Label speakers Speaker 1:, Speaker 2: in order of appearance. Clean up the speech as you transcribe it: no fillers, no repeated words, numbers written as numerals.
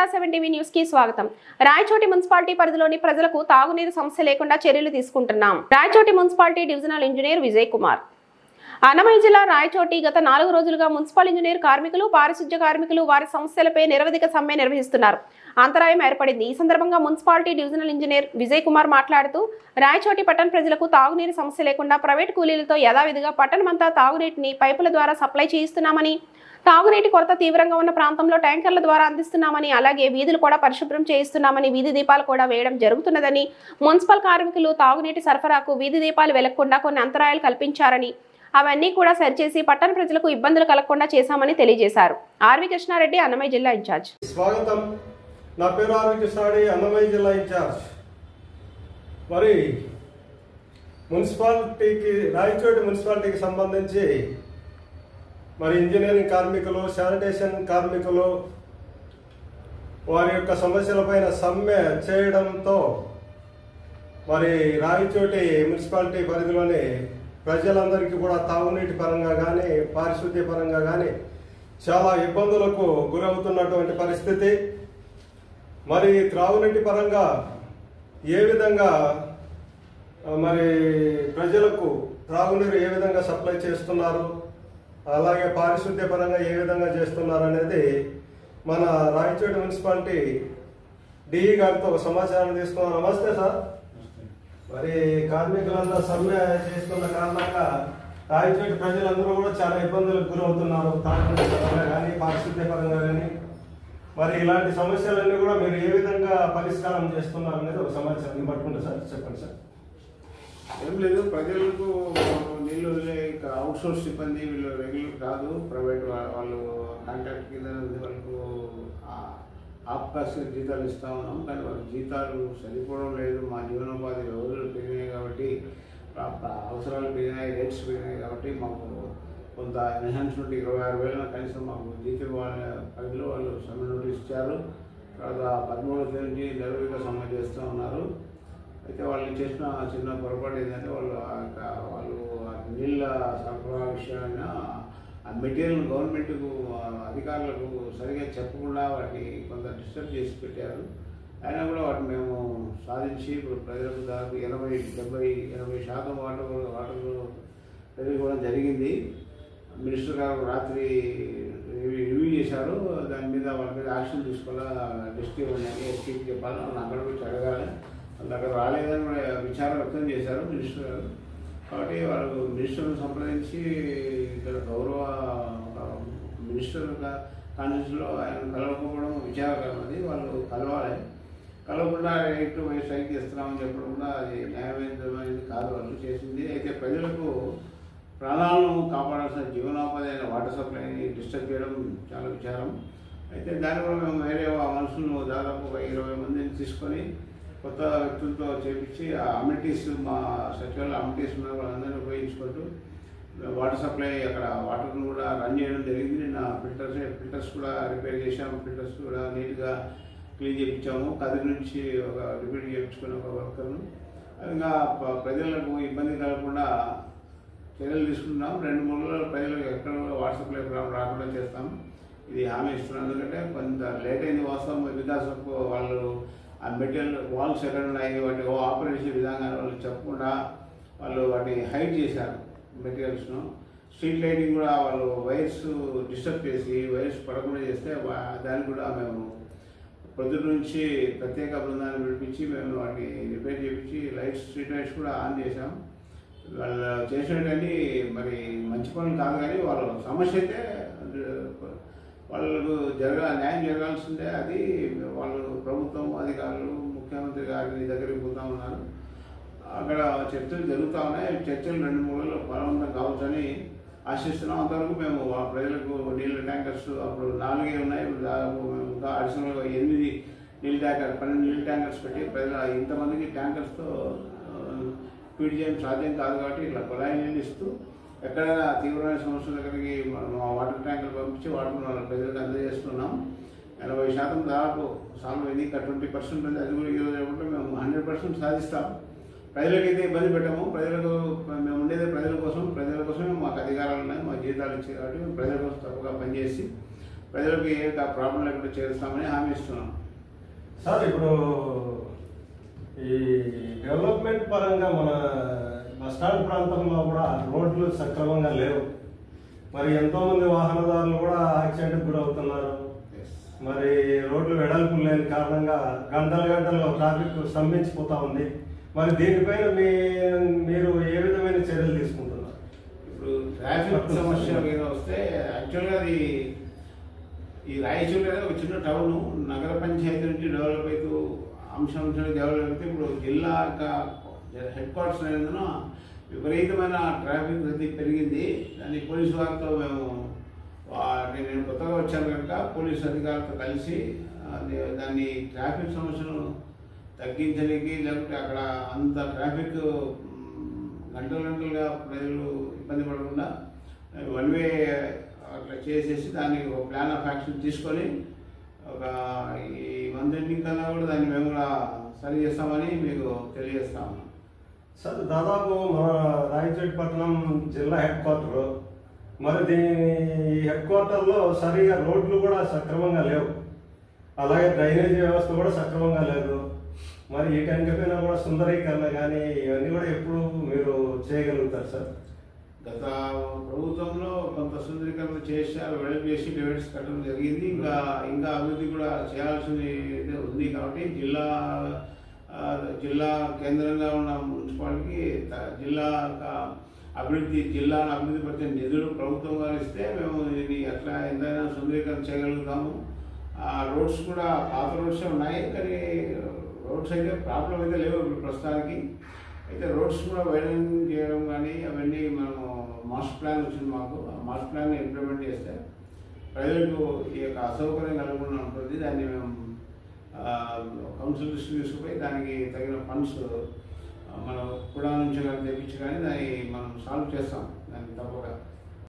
Speaker 1: Star7 TV news కి స్వాగతం. Rayachoti municipality పరిధిలోని ప్రజలకు తాగునీరు సమస్య లేకుండా చర్యలు తీసుకుంటున్నాం. Rayachoti municipality divisional engineer Vijay Kumar. Annamayya జిల్లా రాయచోటి గత 4 రోజులుగా మున్సిపల్ ఇంజనీర్ కార్మికులు, పారిశుధ్య కార్మికులు వారి సమస్యలపై నిరవధిక సమ్మె నిర్వహిస్తున్నారు. అంతరాయం ఏర్పడింది. ఈ సందర్భంగా municipality divisional engineer Vijay Kumar మాట్లాడుతూ రాయచోటి పట్టణ ప్రజలకు తాగునీరు సమస్య లేకుండా ప్రైవేట్ కూలీలతో యథావిధిగా పట్టణమంతా తాగునీటిని పైపుల ద్వారా సప్లై చేయిస్తున్నామని, తాగునీటి కొరత తీవ్రంగా ఉన్న ప్రాంతంలో ట్యాంకర్ల ద్వారా అందిస్తున్నామని, అలాగే వీధులు కూడా పరిశుభ్రం చేయిస్తున్నామని, వీధి దీపాలు కూడా వేయడం జరుగుతున్నదని, మున్సిపల్ కార్మికులు తాగునీటి సరఫరాకు వీధి దీపాలు వెలగకుండా కొన్ని అంతరాయాలు కల్పించారని, అవన్నీ కూడా సరిచేసి పట్టణ ప్రజలకు ఇబ్బందులు కలగకుండా చేశామని తెలియజేశారు. ఆర్వి కృష్ణారెడ్డి, అన్నమయ్య జిల్లా ఇన్ఛార్జ్.
Speaker 2: స్వాగతం. నా పేరు ఆర్వి కృష్ణారెడ్డి, అన్నమయ్య జిల్లా ఇన్ఛార్జ్. మరి రాయచోటి మున్సిపాలిటీకి సంబంధించి మరి ఇంజనీరింగ్ కార్మికులు, శానిటేషన్ కార్మికులు వారి యొక్క సమస్యలపైన సమ్మె చేయడంతో మరి రాయచోటి మున్సిపాలిటీ పరిధిలోని ప్రజలందరికీ కూడా తాగునీటి పరంగా కానీ, పారిశుద్ధ్య పరంగా కానీ చాలా ఇబ్బందులకు గురవుతున్నటువంటి పరిస్థితి. మరి త్రాగునీటి పరంగా ఏ విధంగా మరి ప్రజలకు త్రాగునీరు ఏ విధంగా సప్లై చేస్తున్నారు, అలాగే పారిశుద్ధ్య పరంగా ఏ విధంగా చేస్తున్నారు అనేది మన రాయచోటి మున్సిపాలిటీ డిఈ గారితో ఒక సమాచారం తీసుకున్నాం. నమస్తే సార్. మరి కార్మికులంతా సమ్మె చేస్తున్న కారణంగా రాయచోటి ప్రజలందరూ కూడా చాలా ఇబ్బందులకు గురవుతున్నారు. తాగునీటి పరంగా కానీ, పారిశుద్ధ్య పరంగా కానీ. మరి ఇలాంటి సమస్యలన్నీ కూడా మీరు ఏ విధంగా పరిష్కారం చేస్తున్నారు అనేది ఒక సమాచారం పట్టుకుంటా సార్, చెప్పండి సార్.
Speaker 3: ఏం లేదు, ప్రజలకు నీళ్ళు వదిలే అవుట్ సోర్స్ సిబ్బంది వీళ్ళు రెగ్యులర్ కాదు, ప్రైవేట్ వాళ్ళు కాంట్రాక్ట్ కింద వాళ్ళకు ఆప్కాస్ జీతాలు ఇస్తూ ఉన్నాం. కానీ వాళ్ళ జీతాలు సరిపోవడం లేదు. మా జీవనోపాధి రోజులు పెరిగినాయి కాబట్టి, అవసరాలు పెరిగినాయి, రేట్స్ పెరిగినాయి కాబట్టి మాకు కొంత ఎన్హాన్స్మెంట్ 26,000 కనీసం మాకు జీతం వాళ్ళ పరిధిలో వాళ్ళు సమ్మె నోటీస్ ఇచ్చారు. తర్వాత 13వ తేదీ నుంచి నెలవిగా సమ్మె చేస్తూ ఉన్నారు. అయితే వాళ్ళు చేసిన చిన్న పొరపాటు ఏంటంటే వాళ్ళు నీళ్ళ సరఫరా విషయమైన ఆ మెటీరియల్ గవర్నమెంట్కు అధికారులకు సరిగా చెప్పకుండా వాటిని కొంత డిస్టర్బ్ చేసి పెట్టారు. అయినా కూడా వాటిని మేము సాధించి ఇప్పుడు ప్రజలకు దాదాపు 80-70-80% వాటర్ పెరిగిపోవడం జరిగింది. మినిస్టర్ గారు రాత్రి రివ్యూ చేశారు. దాని మీద వాళ్ళ మీద యాక్షన్ తీసుకోవాలా, డిస్ట్రిక్ట్ ఉన్నాయి, ఎస్పీకి చెప్పాలి, వాళ్ళని అక్కడ వచ్చి అడగాలి. వాళ్ళు అక్కడ రాలేదని కూడా విచారం వ్యక్తం చేశారు మినిస్టర్ గారు. కాబట్టి వాళ్ళు మినిస్టర్ను సంప్రదించి ఇక్కడ గౌరవ మినిస్టర్ కాన్స్టిట్యూన్సీలో ఆయన కలవకపోవడం విచారకరమది. వాళ్ళు కలవాలి, కలవకుండా రైట్ స్ట్రైక్ చేస్తున్నామని చెప్పడం కూడా అది న్యాయమైనది కాదు వాళ్ళు చేసింది. అయితే ప్రజలకు ప్రాణాలను కాపాడాల్సిన జీవనోపాధి అయిన వాటర్ సప్లైని డిస్టర్బ్ చేయడం చాలా విచారం. అయితే దానివల్ల మేము వేరే మనుషులను దాదాపు ఒక 20 మందిని తీసుకొని కొత్త వ్యక్తులతో చేపించి ఆ అమ్యూనిటీస్, మా సచివాలయ అమ్యూనిటీస్ ఉన్న వాళ్ళందరినీ ఉపయోగించుకుంటూ వాటర్ సప్లై అక్కడ వాటర్ను కూడా రన్ చేయడం జరిగింది. నిన్న ఫిల్టర్స్ కూడా రిపేర్ చేసాము, ఫిల్టర్స్ కూడా నీట్గా క్లీన్ చేయించాము. కదిరి నుంచి ఒక రిపేర్ చేయించుకుని ఒక వర్కర్ను. ఇంకా ప్రజలకు ఇబ్బంది కలగకుండా చర్యలు తీసుకుంటున్నాం. 2-3 రోజులు ప్రజలకు ఎక్కడ కూడా వాటర్ సప్లై రాకుండా చేస్తాం. ఇది హామీ ఇస్తున్నాం. ఎందుకంటే కొంత లేట్ అయింది వాస్తవం. బికాస్ ఆఫ్ వాళ్ళు ఆ మెటీరియల్ వాల్స్ ఎక్కడ ఉన్నాయి, వాటి ఆపరేషన్ విధానాన్ని వాళ్ళు చెప్పకుండా వాళ్ళు వాటిని హైడ్ చేశారు మెటీరియల్స్ను. స్ట్రీట్ లైటింగ్ కూడా వాళ్ళు వైర్స్ డిస్టర్బ్ చేసి వైర్స్ పడకుండా చేస్తే దాన్ని కూడా మేము పొద్దుట నుంచి ప్రత్యేక బృందాన్ని పిలిపించి మేము వాటిని రిపేర్ చేయించి స్ట్రీట్ లైట్స్ కూడా ఆన్ చేశాం. వాళ్ళు చేసినటువంటి మరి మంచి పనులు కాదు, కానీ వాళ్ళ సమస్య అయితే వాళ్ళకు న్యాయం జరగాల్సిందే. అది వాళ్ళు ప్రభుత్వం అధికారులు ముఖ్యమంత్రి గారి దగ్గరికి పోతూ ఉన్నారు. అక్కడ చర్చలు జరుగుతూ ఉన్నాయి. చర్చలు 2-3 రోజులు బలవంతం కావచ్చని ఆశిస్తున్నాం. అంతవరకు మేము ప్రజలకు నీళ్ళ ట్యాంకర్స్ అప్పుడు 4 ఉన్నాయి, దాదాపు మేము ఇంకా అడిషనల్గా 8 నీళ్ళ ట్యాంకర్ 12 నీళ్ళ ట్యాంకర్స్ పెట్టి ప్రజలు ఇంతమందికి ట్యాంకర్స్తో ఫీడ్ చేయడం సాధ్యం కాదు. కాబట్టి ఇట్లా కుళాయి నీళ్ళు ఇస్తూ ఎక్కడైనా తీవ్రమైన సమస్యల దగ్గరికి వాటర్ ట్యాంకులు పంపించి వాటర్ ప్రజలకు అందజేస్తున్నాం. 80% దాదాపు సాల్వ్ అయింది. ఇంకా 20% ఉంది. అది కూడా ఈరోజు ఏమంటే మేము 100% సాధిస్తాం. ప్రజలకైతే ఇబ్బంది పెట్టాము. మేము ఉండేది ప్రజల కోసమే మాకు అధికారాలు ఉన్నాయి, మా జీతాలు ఇచ్చాయి. కాబట్టి మేము ప్రజల కోసం తప్పగా పనిచేసి ప్రజలకు ఏ ప్రాబ్లం లేకుండా చేస్తామని హామీ ఇస్తున్నాం.
Speaker 2: సార్, ఇప్పుడు ఈ డెవలప్మెంట్ పరంగా మన బస్టాండ్ ప్రాంతంలో కూడా రోడ్లు సక్రమంగా లేవు. మరి ఎంతోమంది వాహనదారులు కూడా యాక్సిడెంట్కి గురవుతున్నారు. మరి రోడ్లు వెడల్పు లేని కారణంగా గంటలు ట్రాఫిక్ స్తంభించిపోతా ఉంది. మరి దీనిపైన మీరు ఏ విధమైన చర్యలు తీసుకుంటున్నారు?
Speaker 3: ఇప్పుడు ట్రాఫిక్ సమస్య మీద వస్తే యాక్చువల్గా అది ఈ రాయచూరు అనేది ఒక చిన్న టౌన్, నగర పంచాయతీ నుంచి డెవలప్ అవుతూ అంశం డెవలప్ అయితే ఇప్పుడు జిల్లా హెడ్ క్వార్టర్స్ అయినందున విపరీతమైన ట్రాఫిక్ రద్దీ పెరిగింది. దాన్ని పోలీసు వారితో నేను కొత్తగా వచ్చాను కనుక పోలీసు అధికారులతో కలిసి దాన్ని ట్రాఫిక్ సమస్యను తగ్గించడానికి, లేకపోతే అక్కడ అంత ట్రాఫిక్ గంటలుగా ప్రజలు ఇబ్బంది పడకుండా వన్ వే అట్లా చేసేసి దానికి ఒక ప్లాన్ ఆఫ్ యాక్షన్ తీసుకొని ఈ మంత్ ఎండింగ్ కన్నా కూడా దాన్ని మేము కూడా సరి చేస్తామని మీకు తెలియజేస్తాము.
Speaker 2: సార్, దాదాపు మన రాయచోటి పట్టణం జిల్లా హెడ్ క్వార్టర్. మరి ఈ హెడ్ క్వార్టర్లో సరిగా రోడ్లు కూడా సక్రమంగా లేవు, అలాగే డ్రైనేజీ వ్యవస్థ కూడా సక్రమంగా లేదు. మరి వీటన్నిటిపైన కూడా సుందరీకరణ కానీ ఇవన్నీ కూడా ఎప్పుడు మీరు చేయగలుగుతారు సార్?
Speaker 3: గత ప్రభుత్వంలో కొంత సుందరీకరణ చేశారు, వెడల్పు చేసి డివైడర్స్ కట్టడం జరిగింది. ఇంకా అభివృద్ధి కూడా చేయాల్సింది ఉంది. కాబట్టి జిల్లా కేంద్రంగా ఉన్న మున్సిపాలిటీకి జిల్లాను అభివృద్ధి పరిచే నిధులు ప్రభుత్వం గారు ఇస్తే మేము ఇది అట్లా ఎంతైనా సుందరీకరణ చేయగలుగుతాము. రోడ్స్ కూడా పాత రోడ్సే ఉన్నాయి, కానీ రోడ్స్ అయితే ప్రాబ్లం అయితే లేవు ఇప్పుడు ప్రస్తుతానికి. అయితే రోడ్స్ కూడా వైడనింగ్ చేయడం కానీ అవన్నీ మనము మాస్టర్ ప్లాన్ వచ్చింది మాకు. ఆ మాస్టర్ ప్లాన్ ఇంప్లిమెంట్ చేస్తే ప్రజలకు ఈ యొక్క అసౌకర్యం కలగకుండా ఉంటుంది. దాన్ని మేము కౌన్సిల్ దృష్టికి తీసుకుపోయి దానికి తగిన ఫండ్స్ మనం కూడా నుంచి కానీ తెప్పించి కానీ దాన్ని మనం సాల్వ్ చేస్తాం దాన్ని తప్పక.